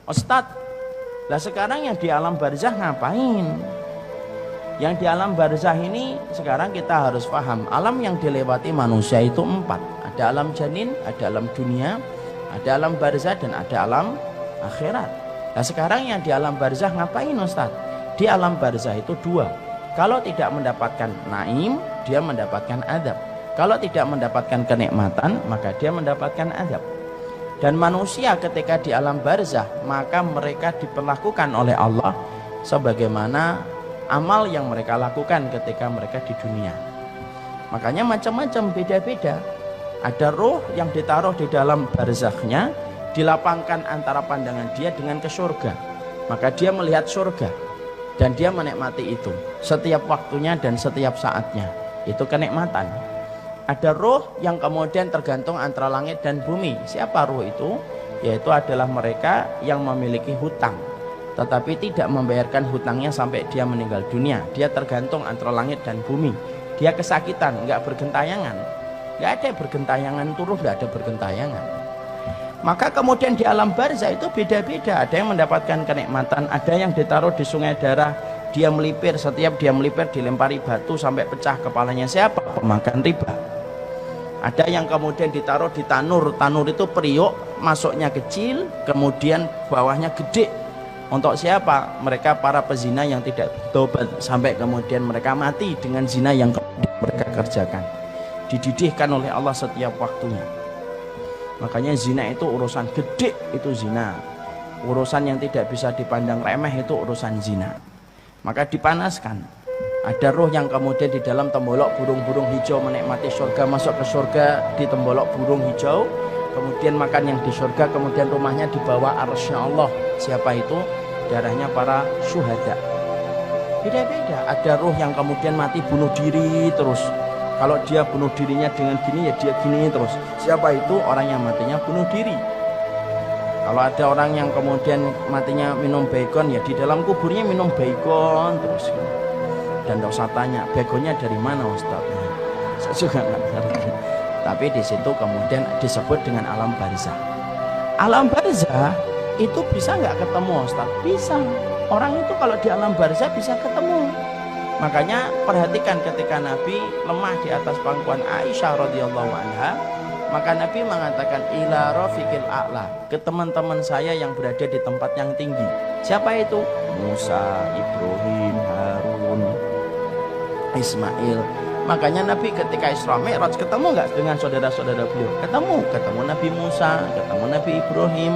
Ustadz, lah sekarang yang di alam barzah ngapain? Yang di alam barzah ini sekarang kita harus paham, alam yang dilewati manusia itu 4. Ada alam janin, ada alam dunia, ada alam barzah, dan ada alam akhirat. Nah sekarang yang di alam barzah ngapain Ustadz? Di alam barzah itu 2. Kalau tidak mendapatkan naim, dia mendapatkan adab. Kalau tidak mendapatkan kenikmatan, maka dia mendapatkan adab. Dan manusia ketika di alam barzah, maka mereka diperlakukan oleh Allah sebagaimana amal yang mereka lakukan ketika mereka di dunia. Makanya macam-macam, beda-beda. Ada roh yang ditaruh di dalam barzahnya, dilapangkan antara pandangan dia dengan ke surga. Maka dia melihat surga dan dia menikmati itu setiap waktunya dan setiap saatnya. Itu kenikmatan. Ada roh yang kemudian tergantung antara langit dan bumi. Siapa roh itu? Yaitu adalah mereka yang memiliki hutang, tetapi tidak membayarkan hutangnya sampai dia meninggal dunia. Dia tergantung antara langit dan bumi. Dia kesakitan, nggak bergentayangan. Nggak ada bergentayangan turun, nggak ada bergentayangan. Maka kemudian di alam barzah itu beda-beda. Ada yang mendapatkan kenikmatan, ada yang ditaruh di sungai darah. Dia melipir, setiap dia melipir dilempari batu sampai pecah kepalanya. Siapa? Pemakan riba. Ada yang kemudian ditaruh di tanur. Tanur itu periuk, masuknya kecil, kemudian bawahnya gede. Untuk siapa? Mereka para pezina yang tidak bertobat sampai kemudian mereka mati dengan zina yang mereka kerjakan. Dididihkan oleh Allah setiap waktunya. Makanya zina itu urusan gede, itu zina. Urusan yang tidak bisa dipandang remeh itu urusan zina. Maka dipanaskan. Ada roh yang kemudian di dalam tembolok burung-burung hijau menikmati surga, masuk ke surga di tembolok burung hijau, kemudian makan yang di surga, kemudian rumahnya di bawah arsy Allah. Siapa itu? Darahnya para syuhada. Beda-beda. Ada roh yang kemudian mati bunuh diri terus. Kalau dia bunuh dirinya dengan gini, ya dia gini terus. Siapa itu? Orang yang matinya bunuh diri. Kalau ada orang yang kemudian matinya minum baygon, ya di dalam kuburnya minum baygon terus. Dan tidak usah tanya, begonya dari mana Ustaz? Saya juga nggak ngerti. Tapi di situ kemudian disebut dengan alam barzah. Alam barzah itu bisa nggak ketemu Ustaz? Bisa. Orang itu kalau di alam barzah bisa ketemu. Makanya perhatikan ketika Nabi lemah di atas pangkuan Aisyah radhiyallahu anha, maka Nabi mengatakan ila rafiqil a'la, ke teman-teman saya yang berada di tempat yang tinggi. Siapa itu? Musa, Ibrahim, Harun, Ismail. Makanya Nabi ketika Isra Mi'raj ketemu nggak dengan saudara-saudara beliau? Ketemu Nabi Musa, ketemu Nabi Ibrahim.